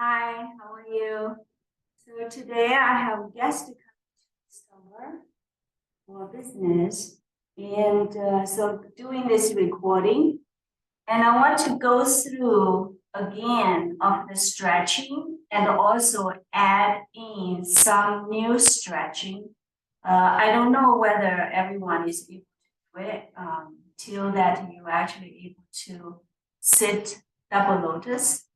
Hi, how are you? So today I have a guest to come for business, and so doing this recording, and I want to go through again of the stretching and also add in some new stretching. I don't know whether everyone is able to do it till that you actually able to sit double lotus.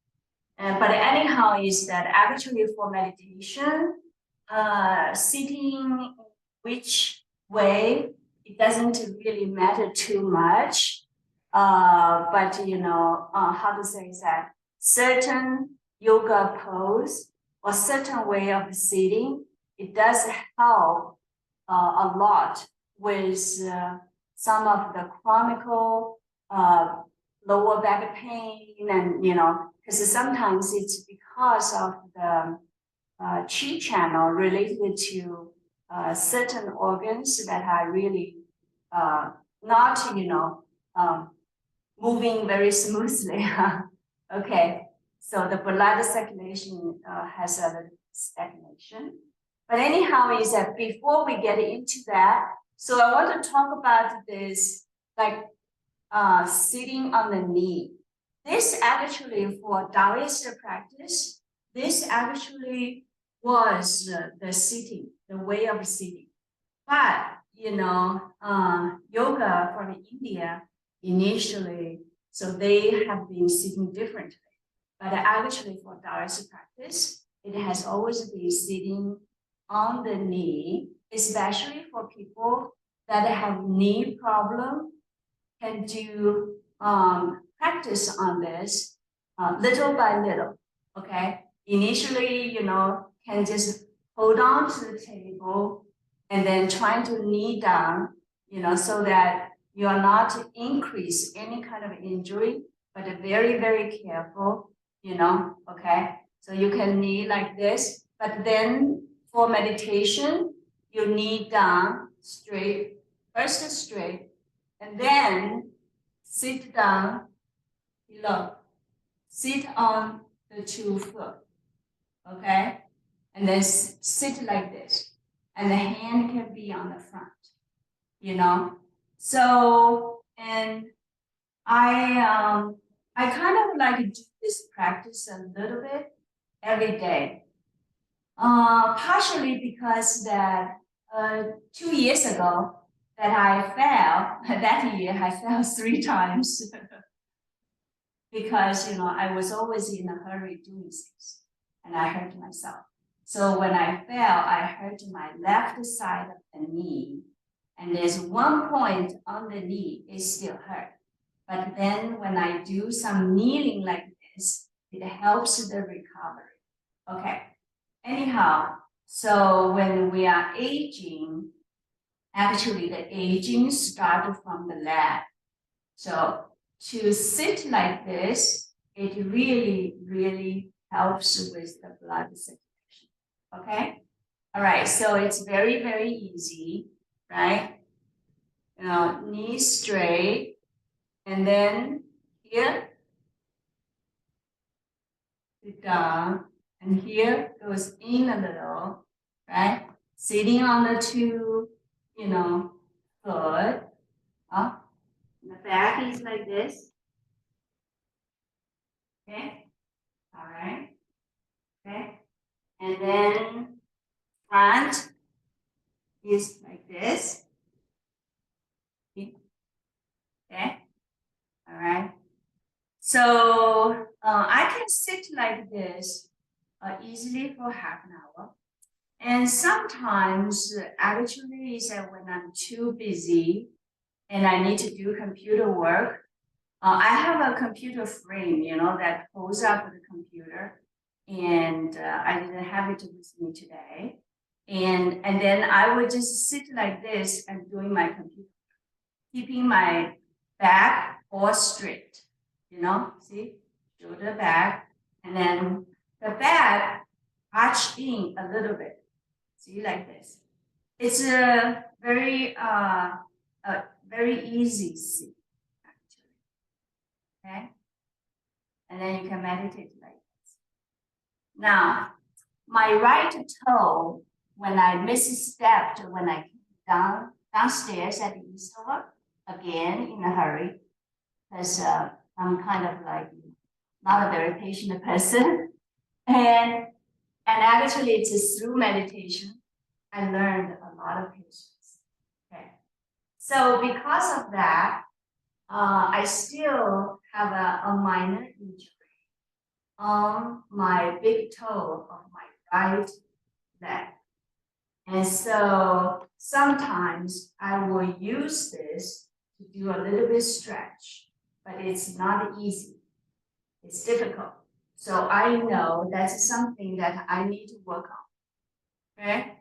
But anyhow, is that actually for meditation, sitting which way, it doesn't really matter too much. But how to say that certain yoga pose or certain way of sitting, it does help a lot with some of the chronic lower back pain, and because sometimes it's because of the chi channel related to certain organs that are really not moving very smoothly. Okay, so the blood circulation has a little stagnation. But anyhow, is that before we get into that, so I want to talk about this like sitting on the knee. This actually for Taoist practice, this actually was the sitting, the way of sitting. But yoga from India initially, so they have been sitting differently. But actually for Taoist practice, it has always been sitting on the knee, especially for people that have knee problem, can do practice on this little by little. Okay, initially, can just hold on to the table and then trying to knee down, so that you are not to increase any kind of injury, but very, very careful, okay. So you can knee like this, but then for meditation, you knee down straight, first straight, and then sit down below. Sit on the 2 foot, okay? And then sit like this. And the hand can be on the front, So, and I kind of like do this practice a little bit every day. Partially because that 2 years ago that I fell, that year I fell 3 times because I was always in a hurry doing things and I hurt myself. So when I fell, I hurt my left side of the knee, and there's one point on the knee it still hurt. But then when I do some kneeling like this, it helps the recovery. Okay. Anyhow, so when we are aging, actually the aging starts from the leg. So to sit like this, it really, really helps with the blood circulation. Okay? All right, so it's very, very easy, right? Knees straight, and then here, down, and here goes in a little, right? Sitting on the 2, foot. Up. The back is like this. Okay. All right. Okay. And then front is like this. Okay. All right. So I can sit like this easily for half an hour. And sometimes actually is that when I'm too busy and I need to do computer work, I have a computer frame, that pulls up the computer, and I didn't have it with me today. And then I would just sit like this and doing my computer, keeping my back all straight, see, shoulder back, and then the back arch in a little bit, see, like this. It's a very easy sit, actually. Okay, and then you can meditate like this. Now, my right toe, when I misstepped, when I came downstairs at the Easter, again in a hurry, because I'm kind of like not a very patient person. And actually it's through meditation, I learned a lot of patience. Okay. So because of that, I still have a minor injury on my big toe of my right leg. And so sometimes I will use this to do a little bit stretch, but it's not easy. It's difficult. So I know that's something that I need to work on. Okay.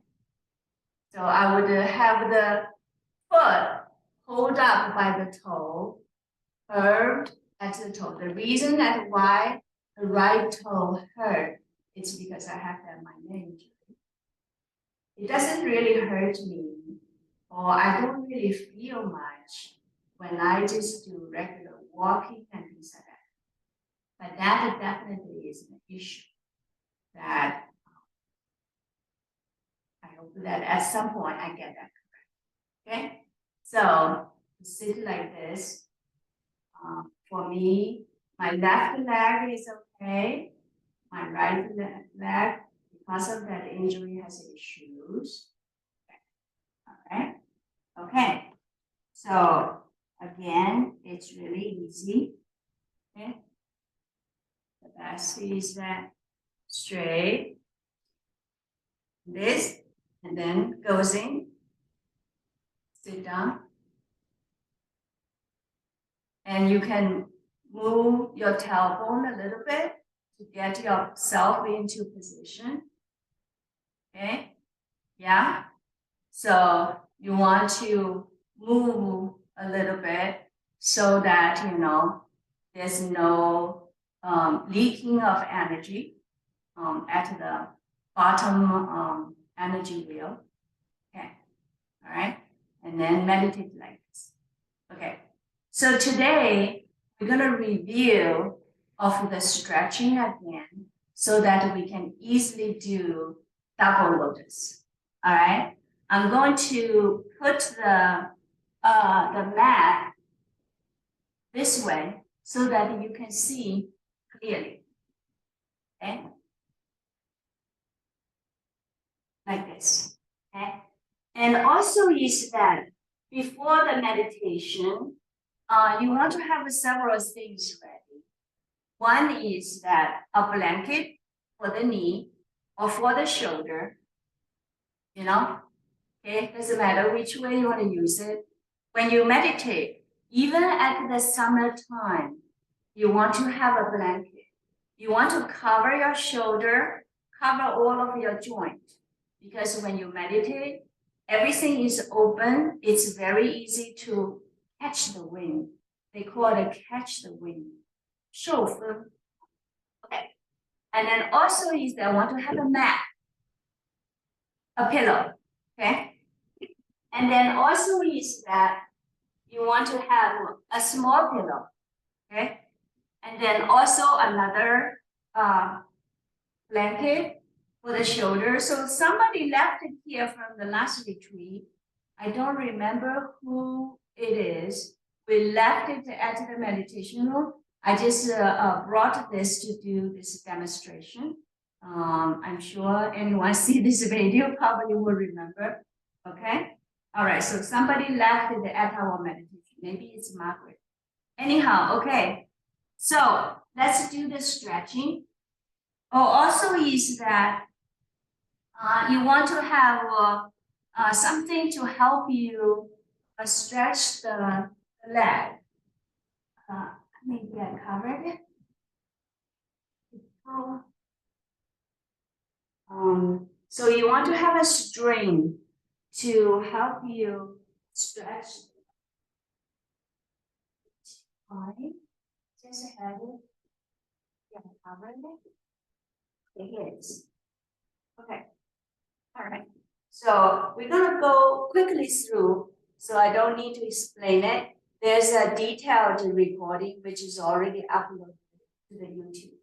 So I would have the foot hold up by the toe, curved at the toe. The reason that why the right toe hurt is because I have that minor injury. It doesn't really hurt me, or I don't really feel much when I just do regular walking and things like that. But that definitely is an issue that I hope that at some point I get that correct. Okay, so sit like this. For me, my left leg is okay. My right leg, because of that injury, has issues. Okay. Okay. So again, it's really easy. Okay. The best is that straight. This, and then goes in. Sit down. And you can move your tailbone a little bit to get yourself into position. Okay. Yeah. So you want to move a little bit so that, you know, there's no leaking of energy at the bottom energy wheel. Okay. All right. And then meditate like this. Okay. So today we're going to review of the stretching again so that we can easily do double lotus. All right. I'm going to put the mat this way so that you can see clearly. Okay. Like this. Okay. And also is that before the meditation, you want to have several things ready. One is that a blanket for the knee or for the shoulder, you know, okay, doesn't matter which way you want to use it. When you meditate, even at the summertime, you want to have a blanket. You want to cover your shoulder, cover all of your joint, because when you meditate, everything is open. It's very easy to catch the wind. They call it catch the wind. 受风. Okay. And then also is that I want to have a mat, a pillow. Okay. And then also is that you want to have a small pillow. Okay. And then also another blanket for the shoulder. So somebody left it here from the last retreat. I don't remember who it is. We left it at the meditation room. I just brought this to do this demonstration. I'm sure anyone see this video probably will remember. Okay. All right. So somebody left it at our meditation. Maybe it's Margaret. Anyhow, okay. So let's do the stretching. Oh, also is that you want to have something to help you stretch the leg. Maybe I covered it. So you want to have a string to help you stretch. Fine. Just have it. Yeah, covered it. It is. Okay. All right. So we're gonna go quickly through, so I don't need to explain it. There's a detailed recording which is already uploaded to the YouTube.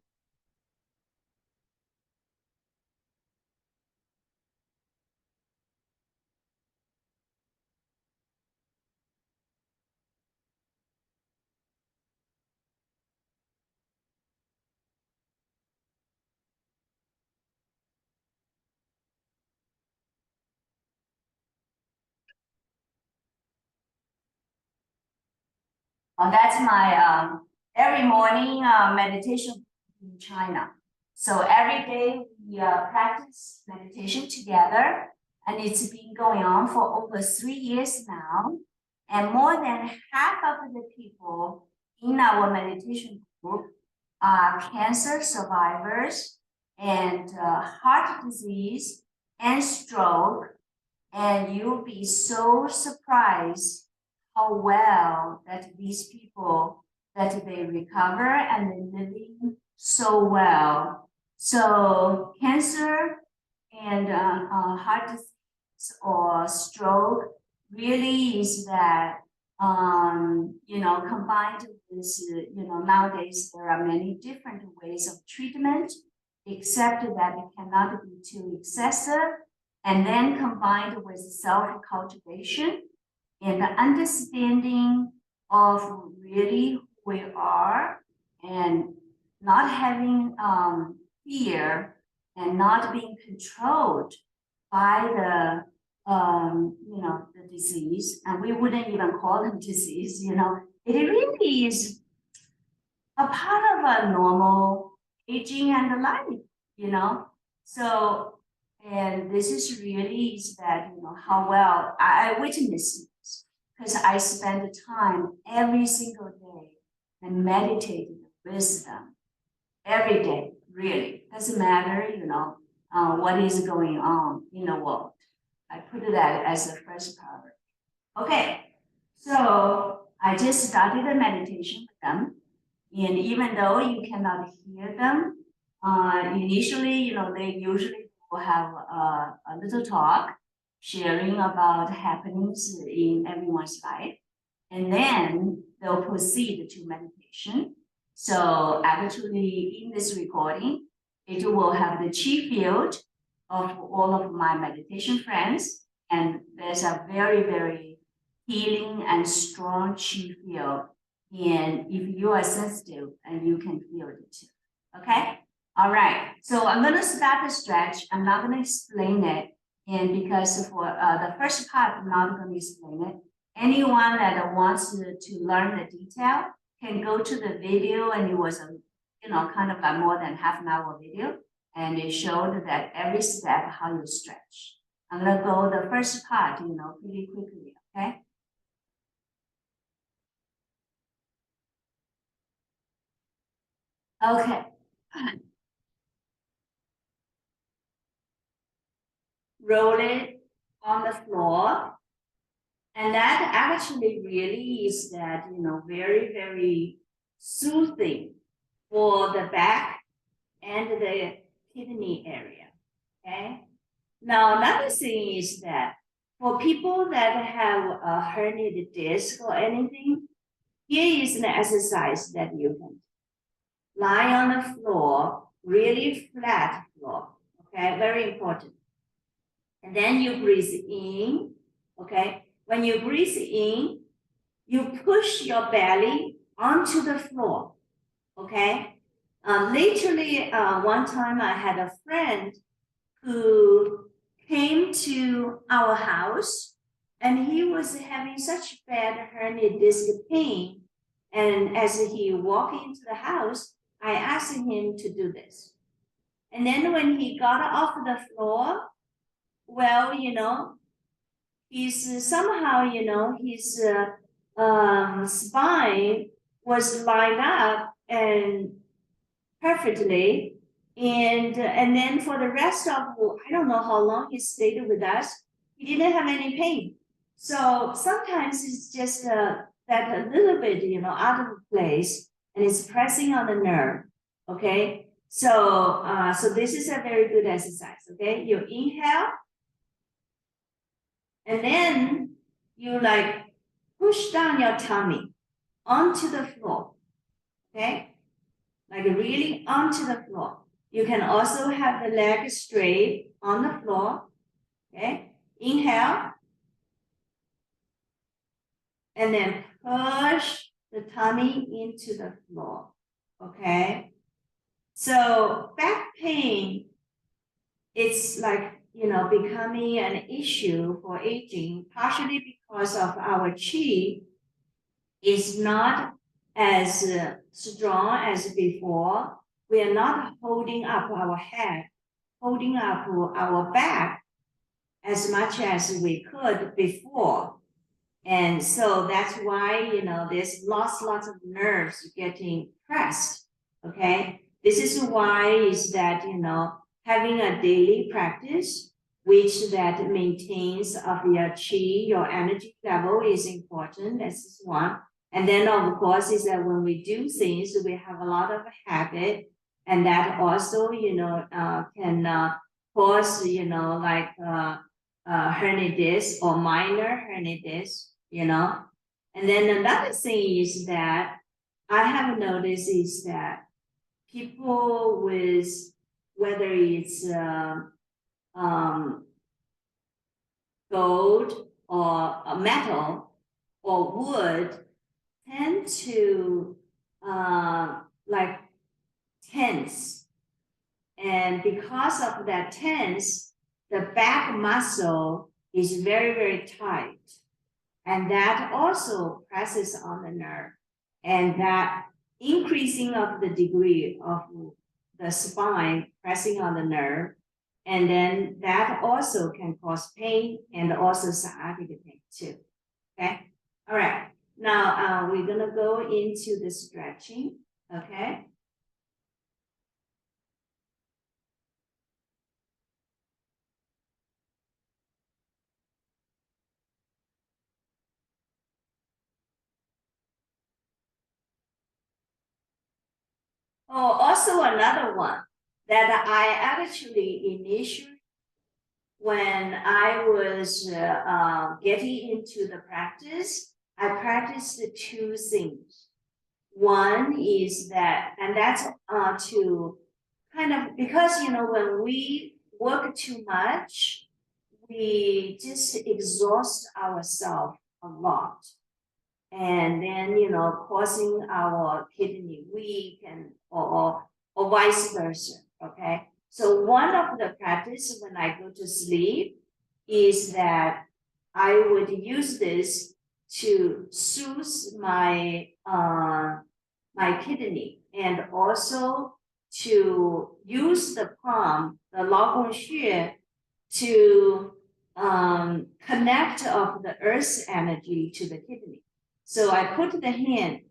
That's my every morning meditation in China. So every day we practice meditation together, and it's been going on for over 3 years now. And more than half of the people in our meditation group are cancer survivors and heart disease and stroke. And you'll be so surprised how well that these people that they recover and they're living so well. So cancer and heart disease or stroke really is that combined with nowadays there are many different ways of treatment, except that it cannot be too excessive, and then combined with self-cultivation and the understanding of really who we are and not having fear and not being controlled by the the disease, and we wouldn't even call them disease, it really is a part of a normal aging and life, So, and this is really is that, how well I witness this, because I spend time every single day and meditating with them every day, really. Doesn't matter, what is going on in the world. I put that as the first priority. Okay, so I just started a meditation with them. And even though you cannot hear them, initially, they usually will have a little talk, sharing about happenings in everyone's life. And then they'll proceed to meditation. So actually, in this recording, it will have the chi field of all of my meditation friends. And there's a very, very healing and strong chi field. And if you are sensitive, and you can feel it too. Okay? All right. So I'm going to start the stretch. I'm not going to explain it. And because for the first part, I'm not going to explain it. Anyone that wants to learn the detail can go to the video, and it was kind of like more than half an hour video. And it showed that every step, how you stretch. I'm going to go the first part, pretty quickly, okay? Okay. Roll it on the floor. And that actually really is that, very, very soothing for the back and the kidney area, okay? Now, another thing is that for people that have a herniated disc or anything, here is an exercise that you can lie on the floor, really flat floor, okay? Very important. And then you breathe in, okay? When you breathe in, you push your belly onto the floor, okay? Literally, one time I had a friend who came to our house, and he was having such bad hernia disc pain. And as he walked into the house, I asked him to do this. And then when he got off the floor, well, he's somehow, his spine was lined up and perfectly. And then for the rest of, I don't know how long he stayed with us, he didn't have any pain. So sometimes it's just that a little bit, out of place, and it's pressing on the nerve, okay? So, so this is a very good exercise, okay? You inhale, and then you push down your tummy onto the floor, okay? Like really onto the floor. You can also have the leg straight on the floor, okay? Inhale, and then push the tummy into the floor, okay? So back pain, it's becoming an issue for aging, partially because of our qi is not as strong as before. We are not holding up our head, holding up our back as much as we could before. And so that's why, there's lots of nerves getting pressed. Okay. This is why is that, having a daily practice, which that maintains of your qi, your energy level is important. This is one. And then of course is that when we do things, we have a lot of habit, and that also, can cause, like herniatus or minor herniatus, And then another thing is that I have noticed is that people with, whether it's gold or metal or wood, tend to like tense. And because of that tense, the back muscle is very tight. And that also presses on the nerve. And that increasing of the degree of the spine pressing on the nerve, and then that also can cause pain and also sciatic pain too. Okay. All right. Now we're gonna go into the stretching. Okay. Oh, also another one that I actually initially, when I was getting into the practice, I practiced two things. One is that, and that's to kind of, because, when we work too much, we just exhaust ourselves a lot. And then, causing our kidney weak and or vice versa. Okay. So one of the practice when I go to sleep is that I would use this to soothe my my kidney, and also to use the palm, the lao gong xue, to connect of the earth's energy to the kidney. So I put the hand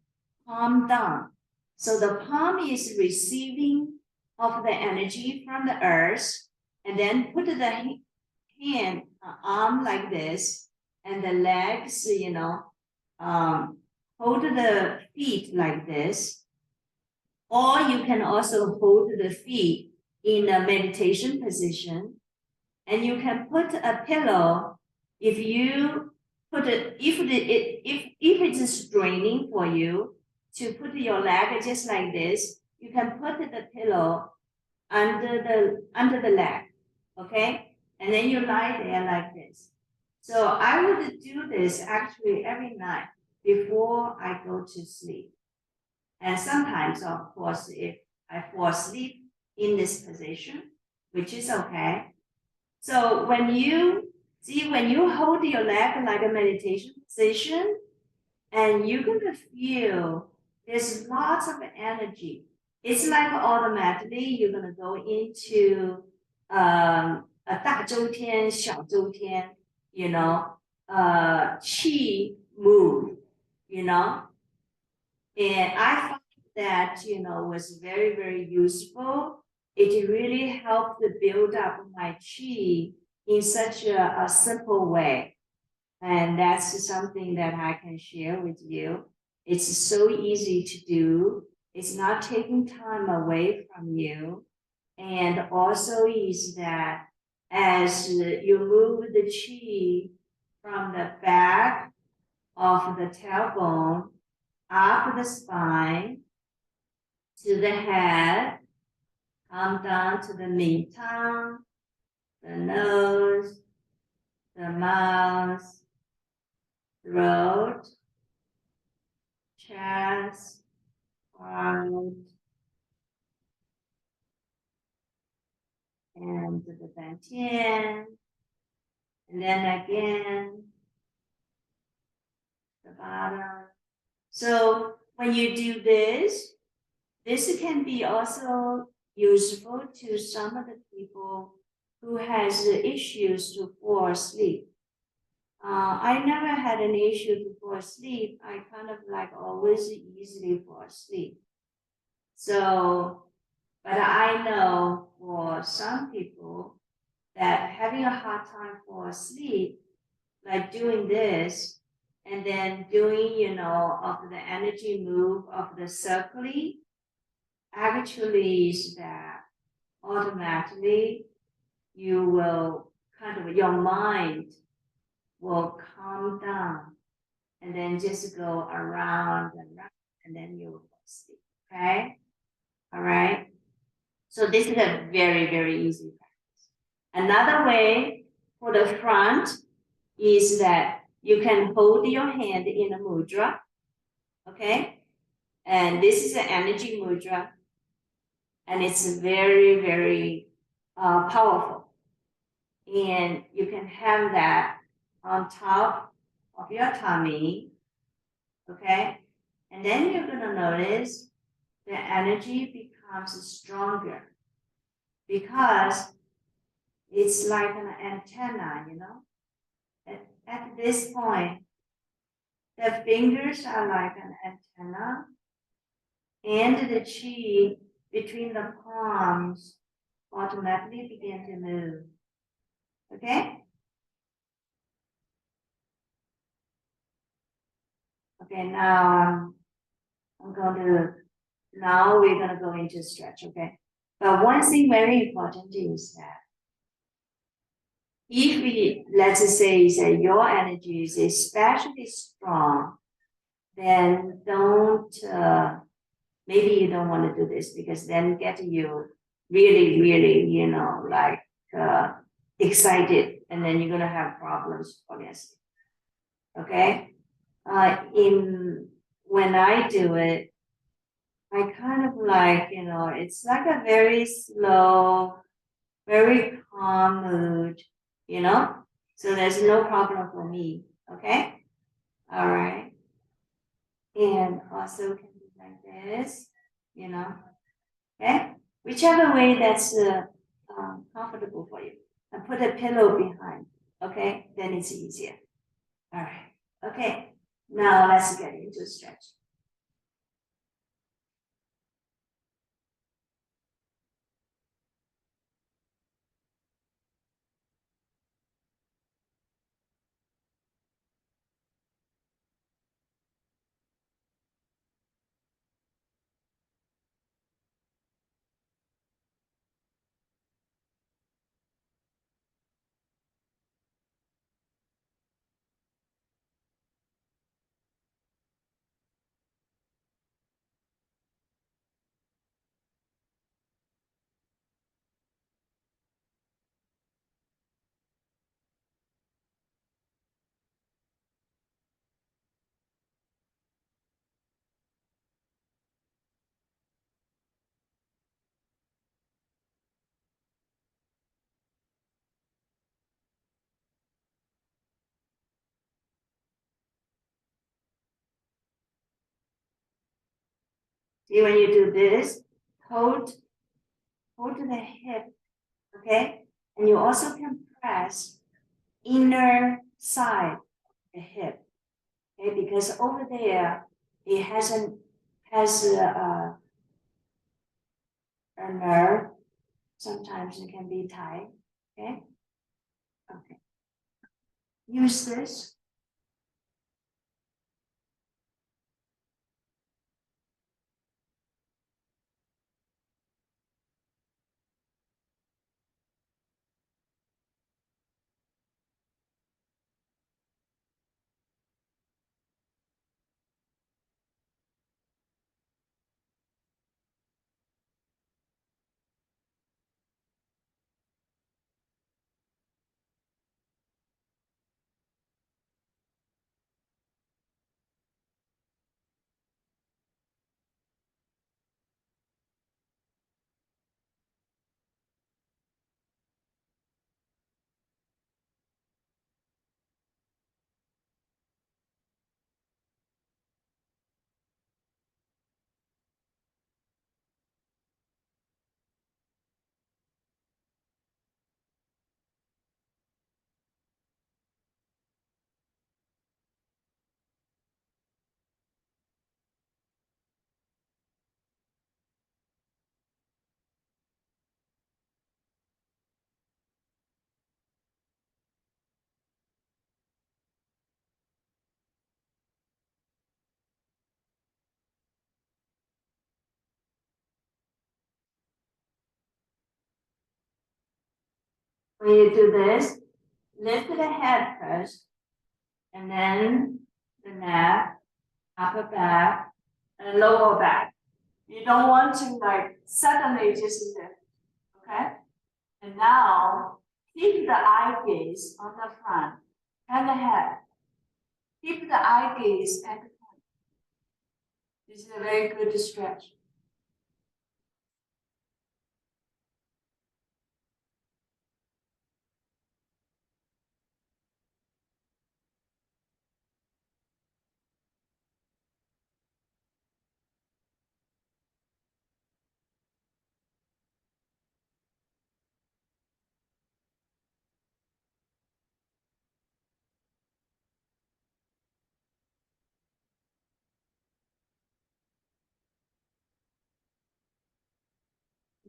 palm down. So the palm is receiving of the energy from the earth, and then put the hand, arm like this, and the legs, hold the feet like this. Or you can also hold the feet in a meditation position, and you can put a pillow. If you put it, if it is straining for you to put your leg just like this, you can put the pillow under the leg, okay? And then you lie there like this. So I would do this actually every night before I go to sleep. And sometimes, of course, if I fall asleep in this position, which is okay. So when you hold your leg like a meditation position, and you're gonna feel there's lots of energy. It's like automatically you're gonna go into a 大周天, 小周天, qi move, and I found that, was very useful. It really helped to build up my qi in such a simple way. And that's something that I can share with you. It's so easy to do. It's not taking time away from you. And also is that as you move the qi from the back of the tailbone up the spine to the head, come down to the mid-tongue, the nose, the mouth, throat, chest, heart, and the dantian, and then again, the bottom, So when you do this can be also useful to some of the people who has issues to fall asleep. I never had an issue to fall asleep. I kind of like always easily fall asleep. So, but I know for some people that having a hard time fall asleep, like doing this, and then doing, of the energy move of the circling, actually is that automatically you will your mind will calm down and then just go around and around and then you will sleep. Okay? All right. So this is a very, very easy practice. Another way for the front is that you can hold your hand in a mudra. Okay? And this is an energy mudra. And it's very, very powerful. And you can have that on top of your tummy, okay? And then you're gonna notice the energy becomes stronger because it's like an antenna, At this point, the fingers are like an antenna and the chi between the palms automatically begin to move, okay? Okay, now now we're gonna go into stretch, okay? But one thing very important is that if let's say that your energy is especially strong, then maybe you don't want to do this because then get you really, really, excited and then you're gonna have problems, obviously. Okay? When I do it, I kind of like, it's like a very slow, very calm mood, So there's no problem for me, okay? All right. And also can be like this, okay? Whichever way that's comfortable for you. And put a pillow behind, okay? Then it's easier. All right. Okay. Now let's get into stretch. See, when you do this, hold the hip, okay? And you also can press inner side of the hip, okay? Because over there, it has a nerve. Sometimes it can be tight, okay? Okay. Use this. When you do this, lift the head first, and then the neck, upper back, and lower back. You don't want to like suddenly just lift, okay? And now, keep the eye gaze on the front and the head. Keep the eye gaze at the front. This is a very good stretch.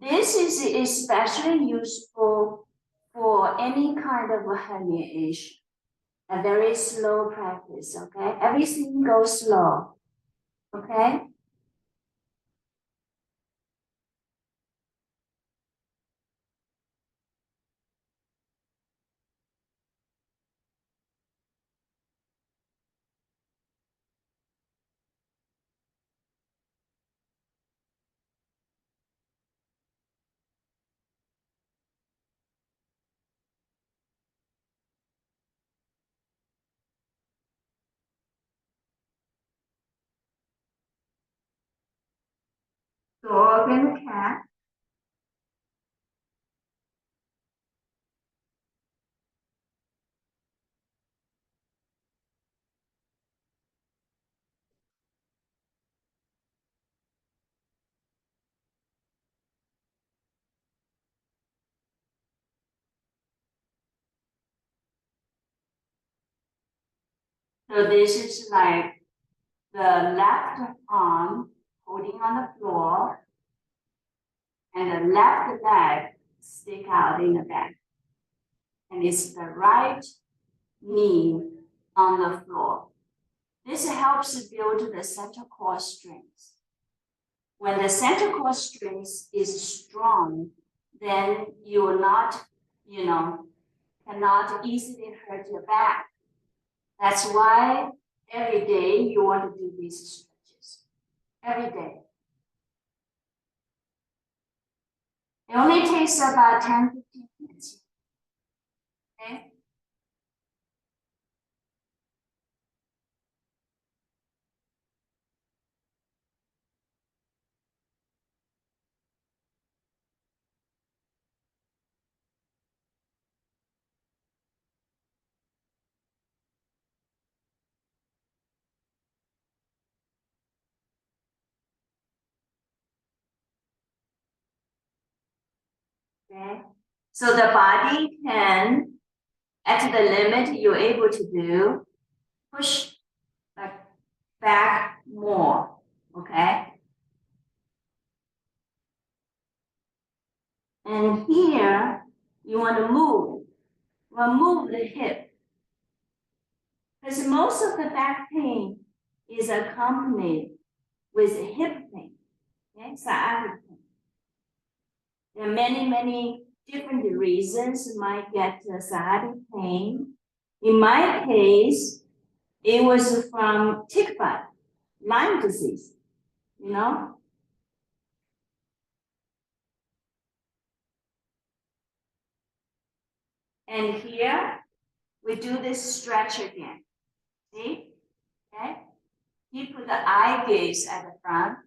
This is especially useful for any kind of herniation. A very slow practice, okay? Everything goes slow, okay? So open the cat. So this is like the left arm holding on the floor and the left leg stick out in the back. And it's the right knee on the floor. This helps build the central core strength. When the central core strength is strong, then you will not, cannot easily hurt your back. That's why every day you want to do these stretches. Every day. It only takes about 10-15 minutes. Okay? Okay. So the body can, at the limit you're able to do, push like back more. Okay. And here you want to move. Well, move the hip. Because most of the back pain is accompanied with hip pain. Okay, sciatic pain. There are many different reasons you might get sciatic pain. In my case, it was from tick bite, Lyme disease, And here, we do this stretch again. See? Okay? You put the eye gaze at the front.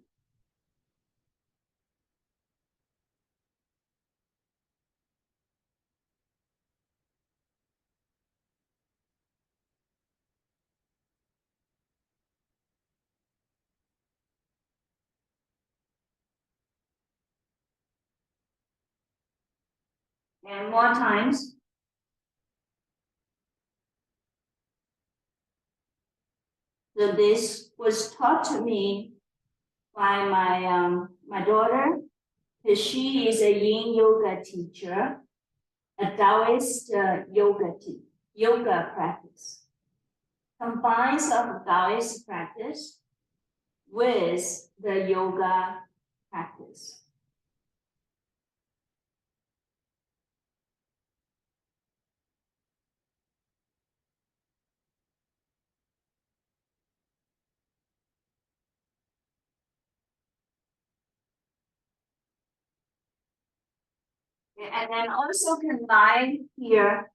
And more times. So this was taught to me by my daughter, because she is a yin yoga teacher, a Taoist yoga practice. Combines of Taoist practice with the yoga practice. And then also can lie here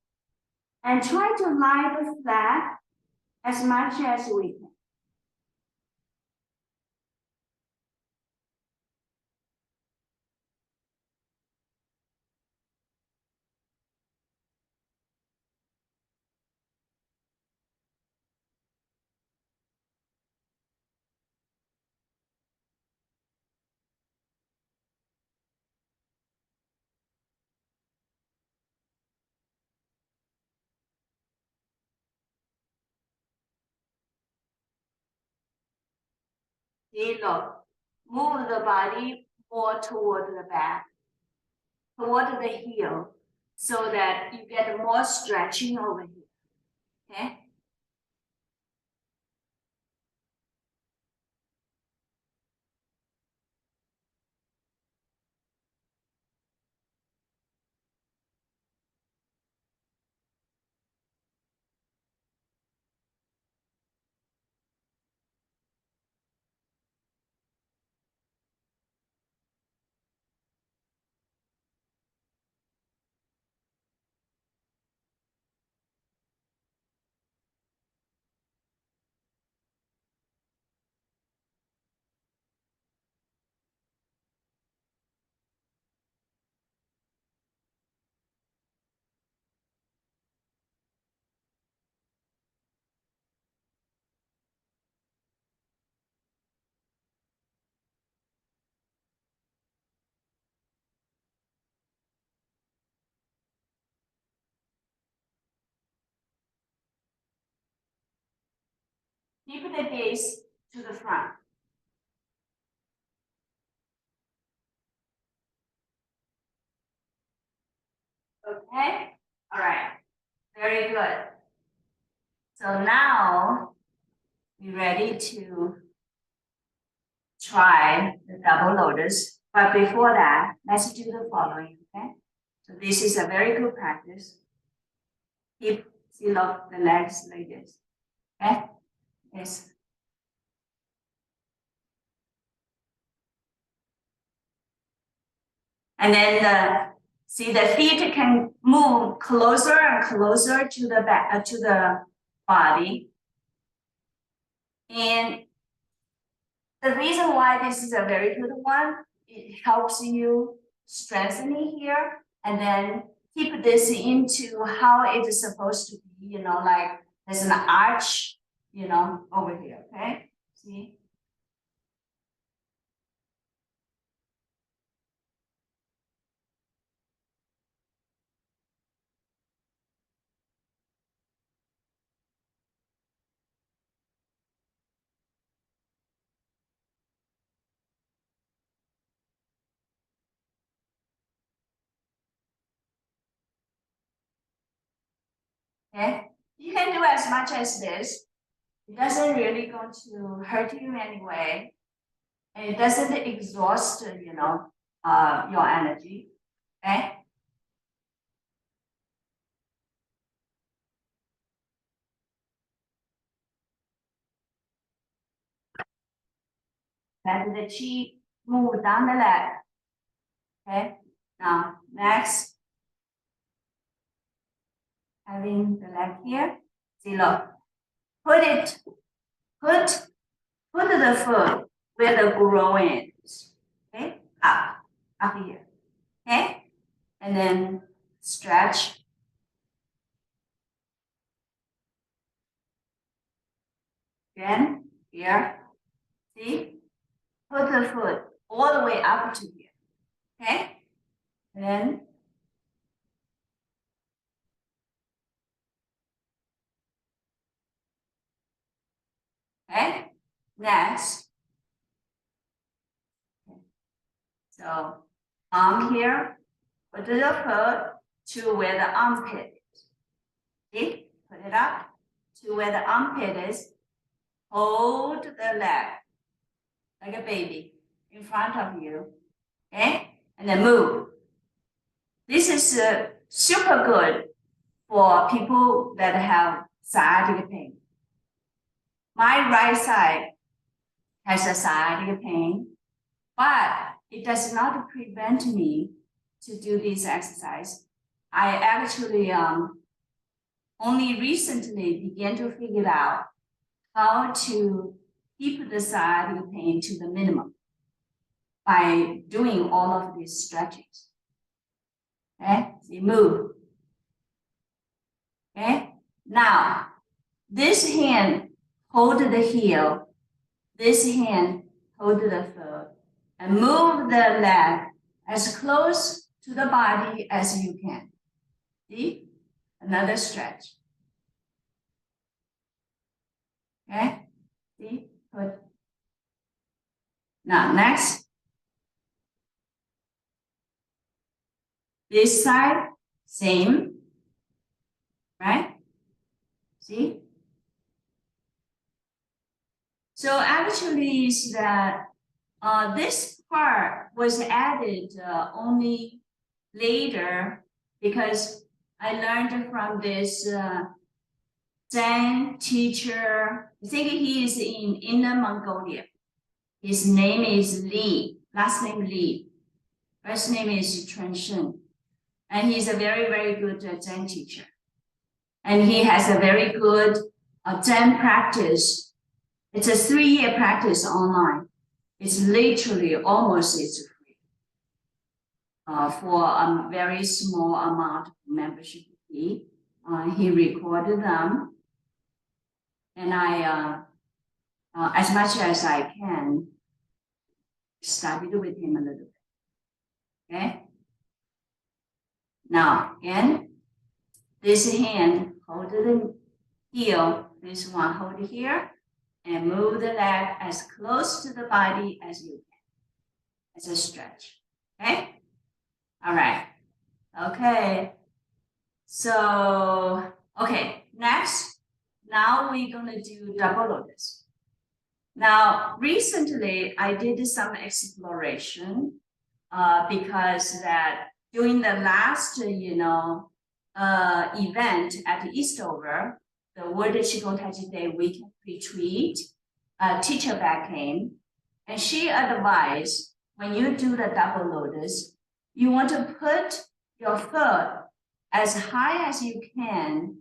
and try to lie the flat as much as we can. See, look, move the body more toward the back, toward the heel, so that you get more stretching over here. Okay? Keep the gaze to the front. Okay? All right. Very good. So now we're ready to try the double lotus. But before that, let's do the following, okay? So this is a very good practice. Keep the legs like this. Okay? Yes. And then see the feet can move closer and closer to the back to the body. And the reason why this is a very good one, it helps you strengthening here, and then keep this into how it is supposed to be, like there's an arch, over here, okay? See? Okay? You can do as much as this. It doesn't really going to hurt you anyway. And it doesn't exhaust, your energy. Okay? Let the chi move down the leg. Okay? Now, next, having the leg here. See, look. Put the foot where the groin is. Okay? Up here. Okay? And then stretch. Again, here. See? Put the foot all the way up to here. Okay? And then okay? Next. So arm here, put the foot to where the armpit is. See? Put it up to where the armpit is. Hold the leg like a baby in front of you. Okay? And then move. This is super good for people that have sciatic pain. My right side has a sciatic pain, but it does not prevent me to do this exercise. I actually only recently began to figure out how to keep the sciatic pain to the minimum by doing all of these stretches. Okay, so you move. Okay, now this hand hold the heel, this hand hold the foot, and move the leg as close to the body as you can. See? Another stretch. Okay? See? Put. Now, next. This side, same. Right? See? So actually is that this part was added only later because I learned from this Zen teacher. I think he is in Inner Mongolia. His name is Li, last name Li. First name is Chuan Shen. And he's a very, very good Zen teacher. And he has a very good Zen practice. It's a 3-year practice online. It's literally almost it's free for a very small amount of membership fee. He recorded them, and I, as much as I can, studied with him a little bit. Okay. Now again, this hand hold the heel. This one hold here. And move the leg as close to the body as you can, as a stretch, okay? All right, okay. So, okay, next, now we're gonna do double lotus. Now, recently, I did some exploration because that during the last, event at Eastover, the World Qigong Tai Chi Day weekend retreat, a teacher back came, and she advised when you do the double lotus, you want to put your foot as high as you can,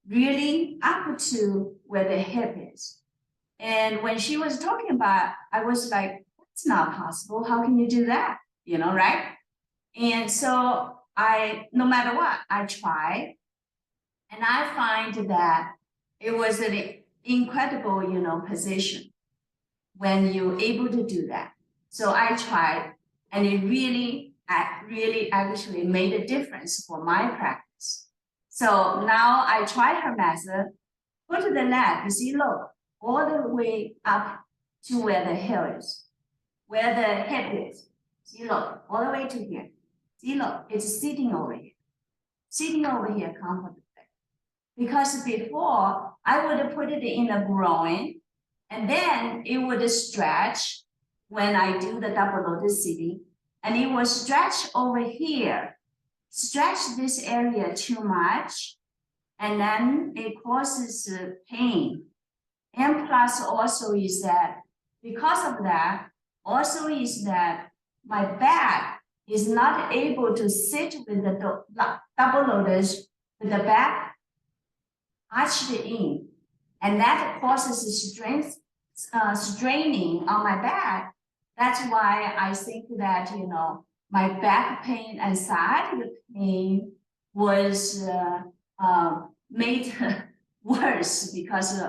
really up to where the hip is. And when she was talking about, I was like, that's not possible. How can you do that? Right? And so no matter what, I tried, and I find that it was an incredible, position when you're able to do that. So I tried, and it really actually made a difference for my practice. So now I try her method, put the leg, look, all the way up to where the heel is, where the hip is. See, look, all the way to here. See, look, it's sitting over here comfortably. Because before, I would put it in the groin, and then it would stretch when I do the double lotus sitting, and it will stretch over here, stretch this area too much, and then it causes pain. And plus also is that, because of that, also is that my back is not able to sit with the double lotus with the back arched in, and that causes straining on my back. That's why I think that, my back pain and sciatic pain was made worse because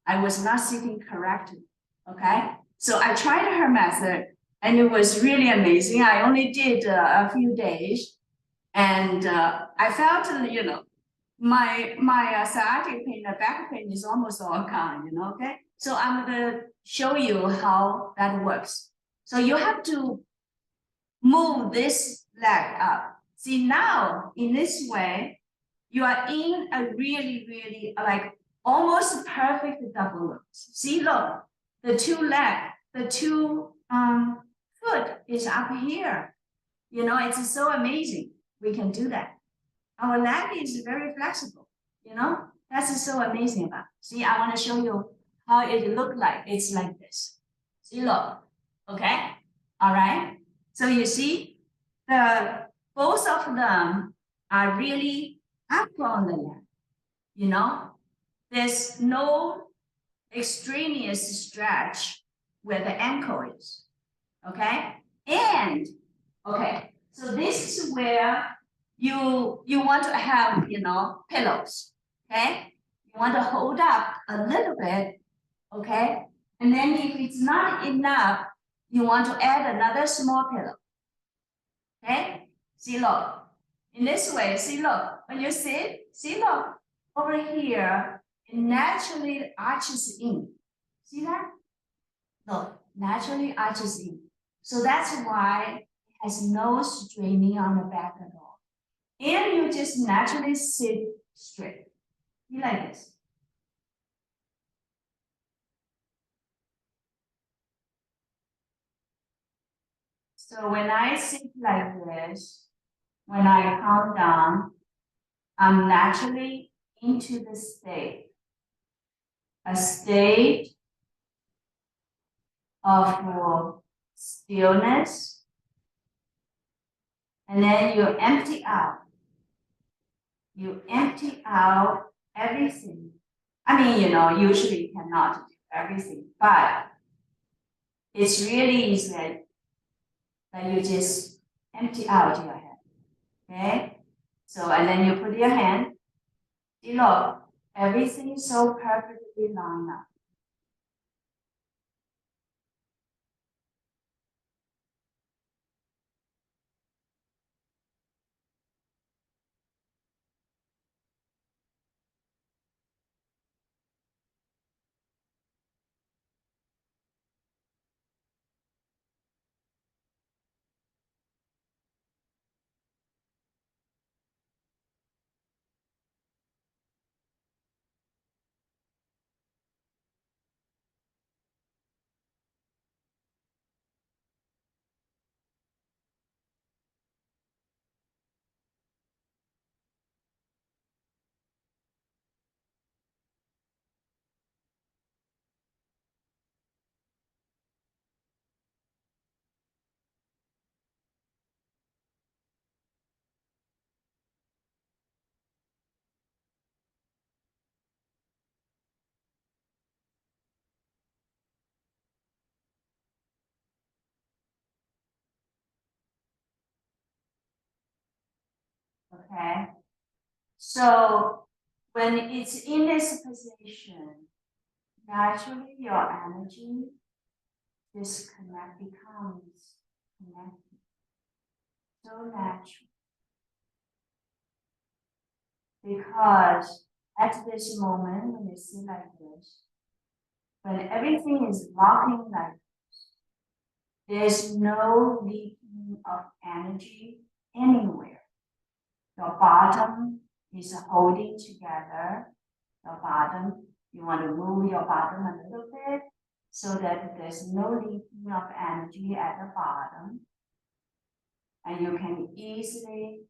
I was not sitting correctly, okay? So I tried her method, and it was really amazing. I only did a few days, and I felt, my sciatic pain, the back pain is almost all gone, okay? So I'm gonna show you how that works. So you have to move this leg up. See, now in this way, you are in a really, really like almost perfect double lotus. See, look, the two foot is up here. It's so amazing. We can do that. Our leg is very flexible, That's so amazing about it. See, I want to show you how it look like. It's like this. See, look, okay? All right. So you see, the both of them are really up on the leg. You know, there's no extraneous stretch where the ankle is. Okay, and okay, so this is where you want to have, you know, pillows. Okay, you want to hold up a little bit. Okay, and then if it's not enough, you want to add another small pillow. Okay, see, look, in this way, see, look, when you sit, see, look, over here, it naturally arches in. See that? Look, naturally arches in. So that's why it has no straining on the back at all. And you just naturally sit straight. You like this. So when I sit like this, when I calm down, I'm naturally into the state, a state of stillness, and then you empty out. You empty out everything. I mean, you know, usually you cannot do everything, but it's really easy that you just empty out your head. Okay? So, and then you put your hand, you look, everything is so perfectly lined up. Okay? So when it's in this position, naturally your energy becomes connected. So natural. Because at this moment, when you sit like this, when everything is locking like this, there's no leaking of energy anywhere. Your bottom is holding together. Your bottom, you want to move your bottom a little bit so that there's no leaking of energy at the bottom. And you can easily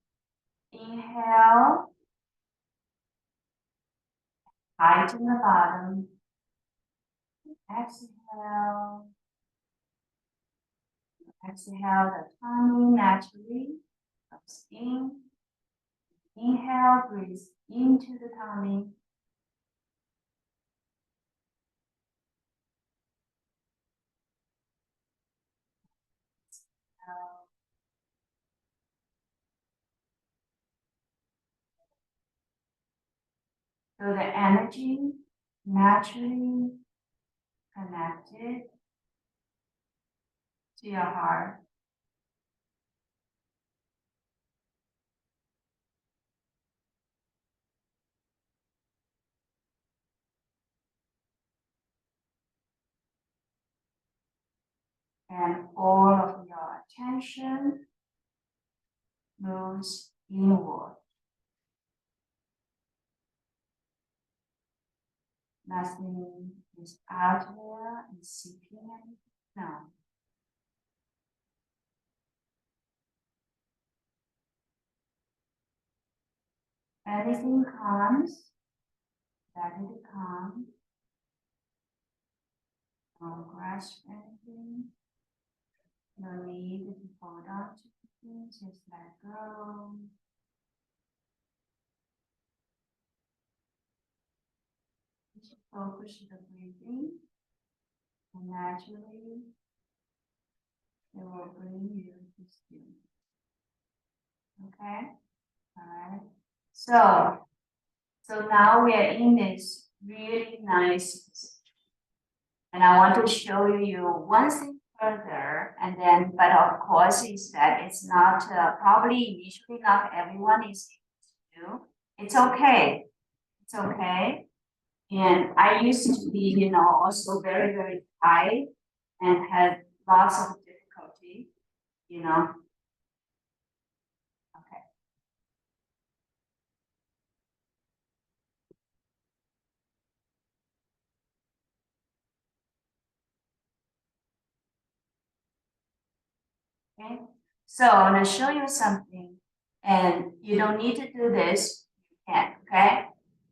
inhale, tighten the bottom, exhale. Exhale, the tummy naturally comes in. Inhale, breathe into the tummy. So the energy naturally connected to your heart. And all of your attention moves inward. Nothing is out there and seeking anything. No. Everything comes, let it come. Don't grasp anything. No need to hold on to Just let go. Just focus the breathing, and naturally it will bring you to stillness. Okay? Alright. So now we are in this really nice position. And I want to show you one thing further, and then, but of course, is that it's not probably initially not everyone is able to do. It's okay. It's okay. And I used to be, also very, very shy and had lots of difficulty, Okay. Okay. So I'm going to show you something, and you don't need to do this. You can, okay?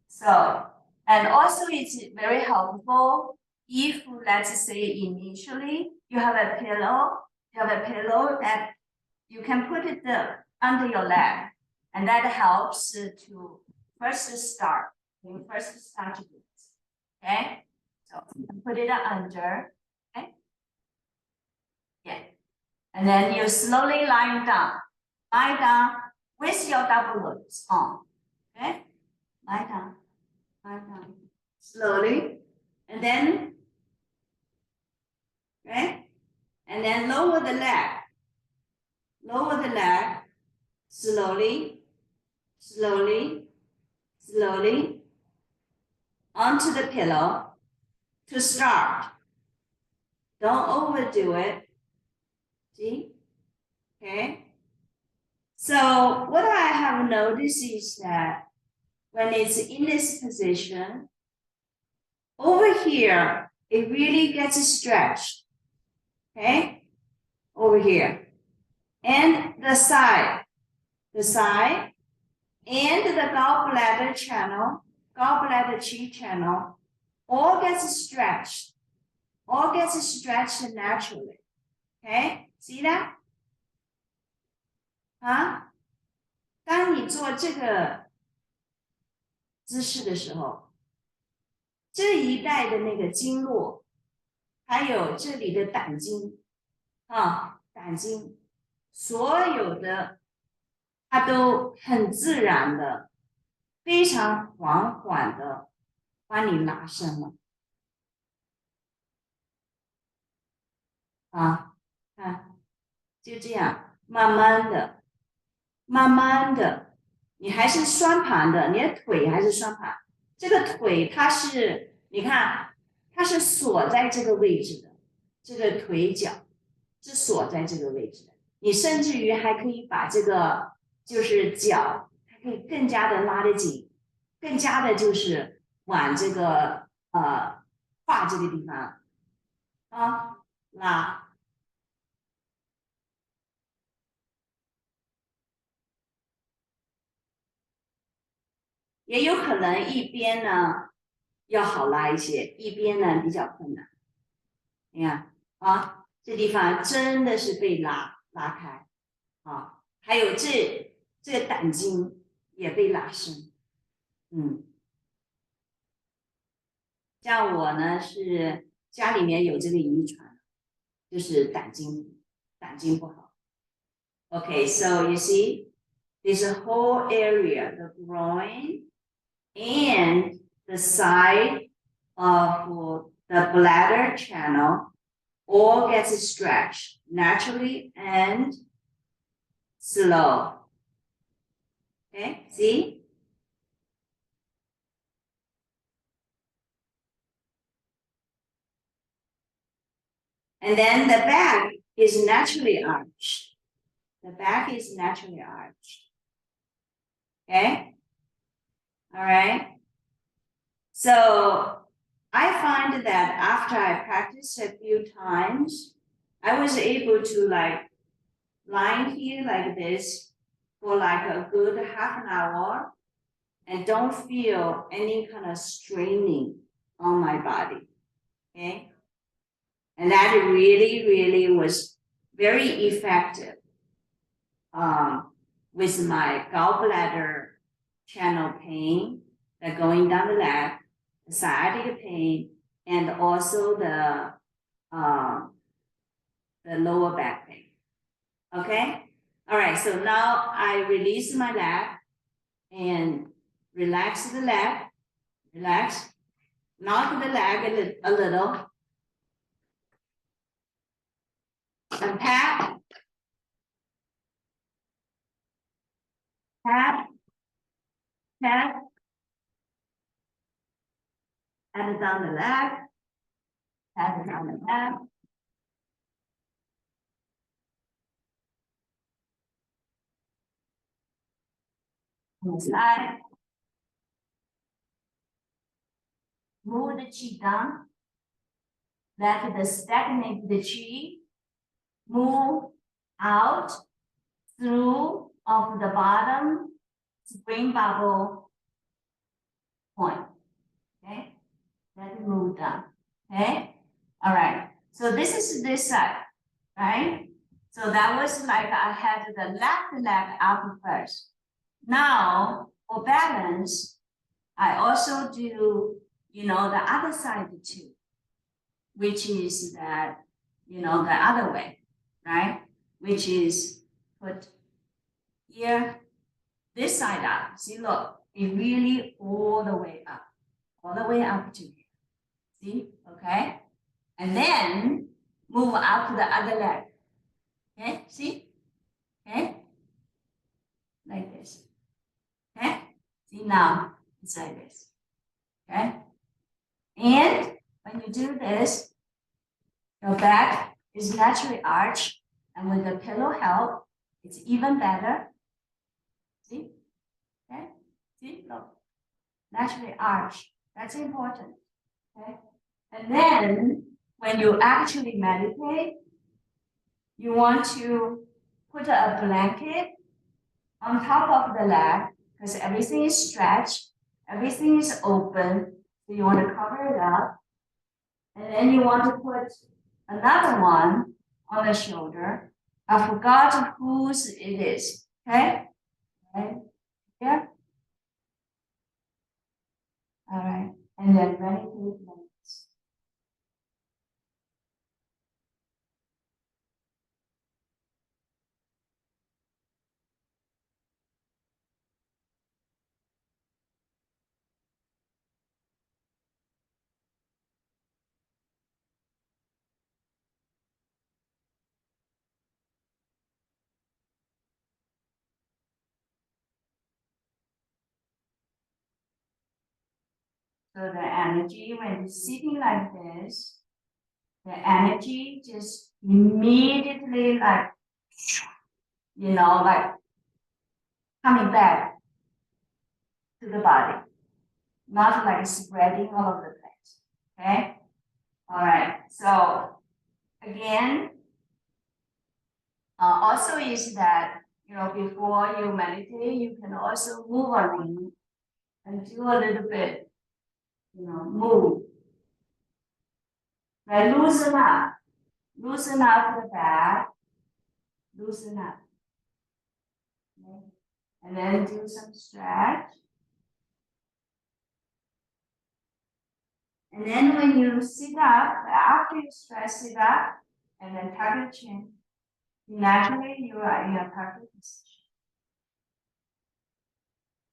So, and also it's very helpful if, let's say, initially you have a pillow that you can put it under your leg, and that helps to first start. You first start to do this, okay? So put it under, okay? Yeah. And then you slowly lie down with your double lotus on, okay? Lie down. Slowly, and then, okay, and then lower the leg, slowly, onto the pillow to start. Don't overdo it, see, okay? So what I have noticed is that when it's in this position, over here, it really gets stretched, okay? Over here. And the side, and the gallbladder chi channel, all gets stretched naturally, okay? See that? 啊，当你做这个姿势的时候，这一带的那个经络，还有这里的胆经，胆经，所有的它都很自然的、非常缓缓的把你拉伸了。看，就这样，慢慢的，你还是双盘的，你的腿还是双盘。这个腿它是，你看，它是锁在这个位置的，这个腿脚是锁在这个位置的。你甚至于还可以把这个就是脚，还可以更加的拉得紧，更加的就是往这个胯这个地方拉。也有可能一边呢要好拉一些，一边呢比较困难。你看这地方真的是被拉开还有这个胆经也被拉伸，像我呢是家里面有这个遗传，就是胆经不好。Okay, so you see, this whole area, the groin and the side of the bladder channel all gets stretched naturally and slow. Okay, see? And then the back is naturally arched. The back is naturally arched. Okay? All right? So I find that after I practiced a few times, I was able to lie here like this for a good half an hour and don't feel any kind of straining on my body. Okay? And that really, really was very effective. with my gallbladder channel pain, that going down the leg, the sciatic pain, and also the lower back pain. Okay? All right, so now I release my leg and relax the leg, relax, knock the leg a little, and pat, pat, pat, and down the leg, pat down the leg. On the side. Move the chi down. Let the stagnate the chi move out through of the bottom spring bubble point. Okay, let it move down. Okay, all right. So this is this side, right? So that was like I had the left leg up first. Now for balance, I also do, the other side too, which is that, the other way, right? Which is put here, this side up. See, look, it really all the way up to here. See, okay? And then move up to the other leg. Okay, see? Okay? Like this. Okay? See, now it's like this. Okay? And when you do this, your back is naturally arched, and with the pillow help, it's even better. See? Okay? See? Look. Naturally arched. That's important. Okay? And then when you actually meditate, you want to put a blanket on top of the leg because everything is stretched, everything is open. So you want to cover it up. And then you want to put another one on the shoulder. I forgot whose it is. Okay? Right here. All right. And then meditate like this. So the energy, when you're sitting like this, the energy just immediately like, like coming back to the body, not like spreading all over the place. Okay? All right. So again, also is that, before you meditate, you can also move around and do a little bit, move. Right? Loosen up the back, loosen up. Okay? And then do some stretch. And then when you sit up, after you stretch, sit up, and then tuck your chin. Naturally, you are in a perfect position.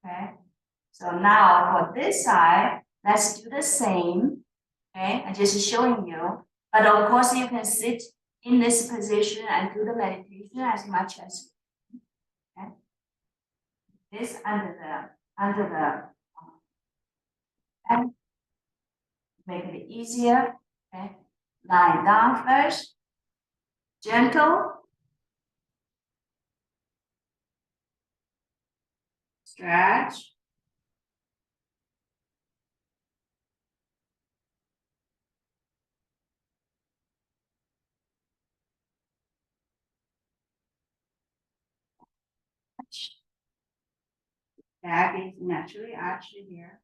Okay? So now for this side, let's do the same. Okay? I'm just showing you. But of course, you can sit in this position and do the meditation as much as you can. Okay? This under the and make it easier. Okay? Lie down first. Gentle. Stretch. Back is naturally arched here.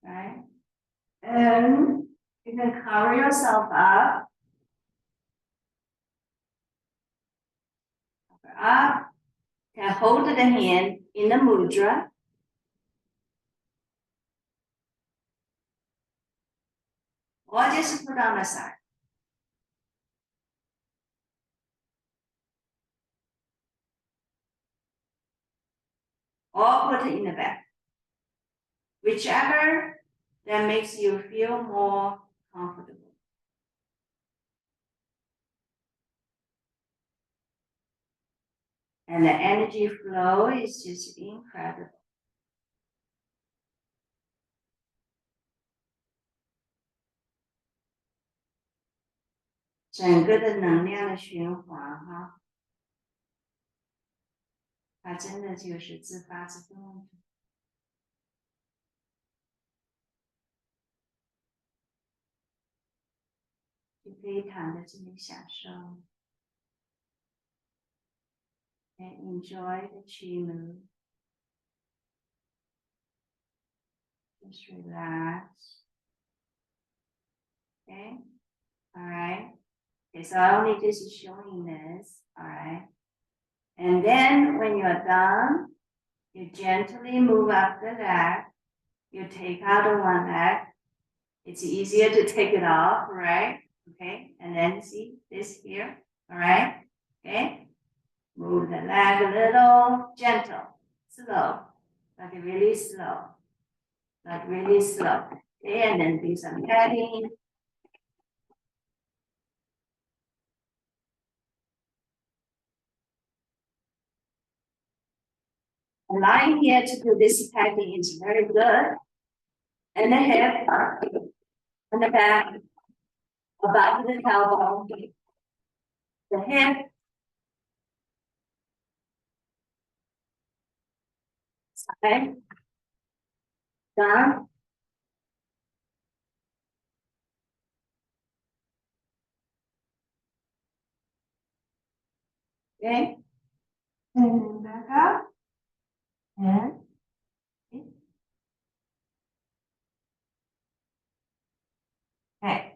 Right? And you can cover yourself up. up. Can hold the hand in the mudra. Or just put on the side. Or put it in the back. Whichever that makes you feel more comfortable. And the energy flow is just incredible. 整个的能量的循环哈，它真的就是自发自动的。就可以躺在这里享受 and enjoy the chi move. Just relax. Okay, all right. Okay, so I only just showing this, all right. And then when you're done, you gently move up the leg. You take out the one leg. It's easier to take it off, right? Okay, and then see this here, all right? Okay, move the leg a little, gentle, slow, like really slow, like really slow. Okay, and then do some petting. Lying here to do this petting is very good. And the hip, and the back, above the elbow, the hip, side, down. Okay, and then back up, and okay,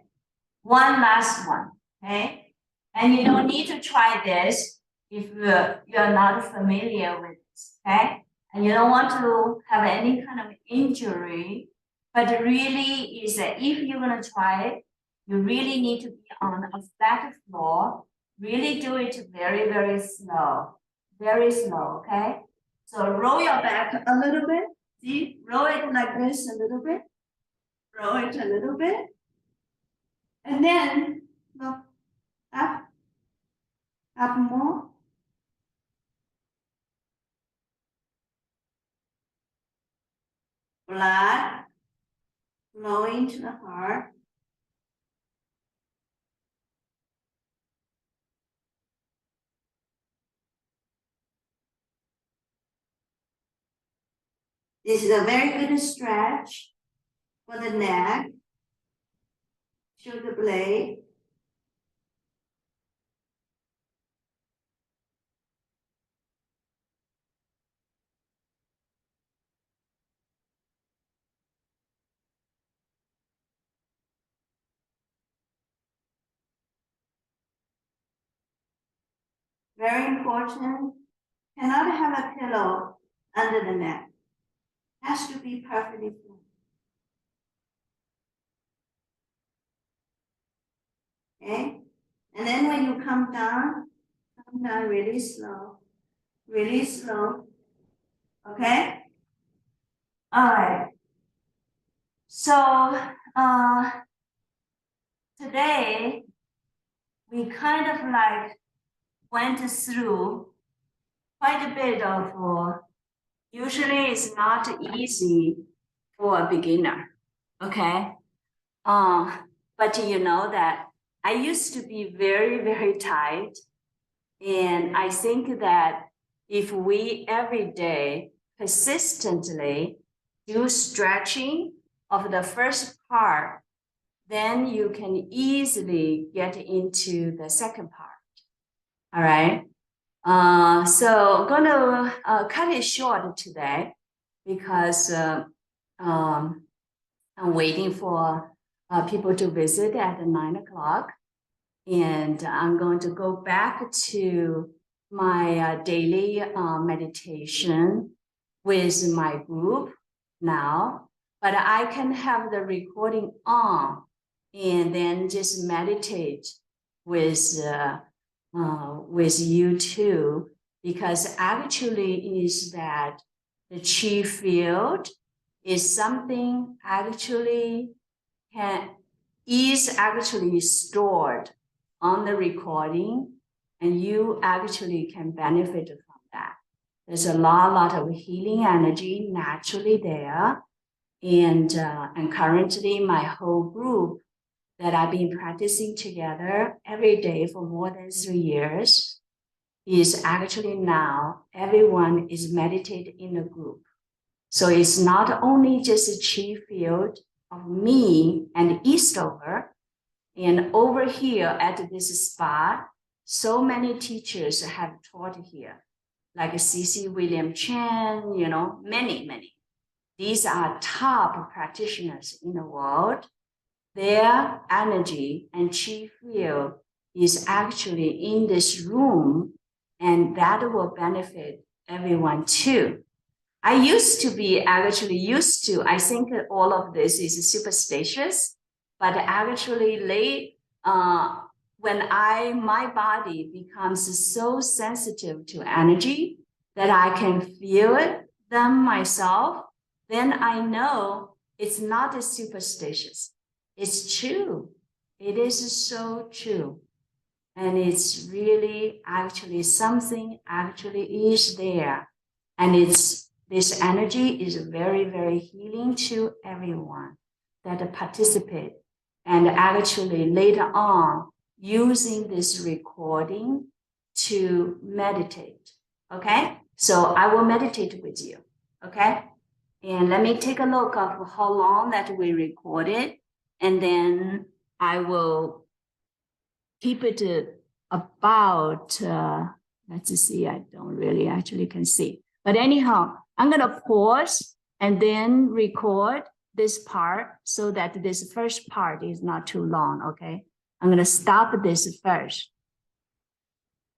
one last one, okay? And you don't need to try this if you're not familiar with this, okay? And you don't want to have any kind of injury, but really is that if you're gonna try it, you really need to be on a flat floor. Really do it very, very slow, okay? So roll your back a little bit. See, roll it like this a little bit. Roll it a little bit. And then look up, up more. Blood flowing to the heart. This is a very good stretch for the neck, shoulder blade. Very important. Cannot have a pillow under the neck. Has to be perfectly flat. Okay? And then when you come down really slow. Really slow. Okay? Alright. So today we kind of like went through quite a bit of usually it's not easy for a beginner, okay? But you know that I used to be very, very tight. And I think that if we every day persistently do stretching of the first part, then you can easily get into the second part. All right. So I'm gonna cut it short today because I'm waiting for people to visit at 9 o'clock. And I'm going to go back to my daily meditation with my group now, but I can have the recording on and then just meditate with you too, because actually is that the chi field is something actually is actually stored on the recording, and you actually can benefit from that. There's a lot of healing energy naturally there. And currently my whole group that I've been practicing together every day for more than 3 years is actually now everyone is meditating in a group. So it's not only just a chi field of me and Eastover, and over here at this spot, so many teachers have taught here, like C.C. William Chen, many. These are top practitioners in the world. Their energy and chi field is actually in this room, and that will benefit everyone too. I used to I think all of this is superstitious, but actually when my body becomes so sensitive to energy that I can feel them myself, then I know it's not superstitious. It's true. It is so true. And it's really actually something actually is there. And this energy is very, very healing to everyone that participate. And actually later on, using this recording to meditate. Okay? So I will meditate with you. Okay? And let me take a look of how long that we recorded. And then I will keep it about, let's see, I don't really actually can see. But anyhow, I'm going to pause and then record this part so that this first part is not too long, okay? I'm going to stop this first.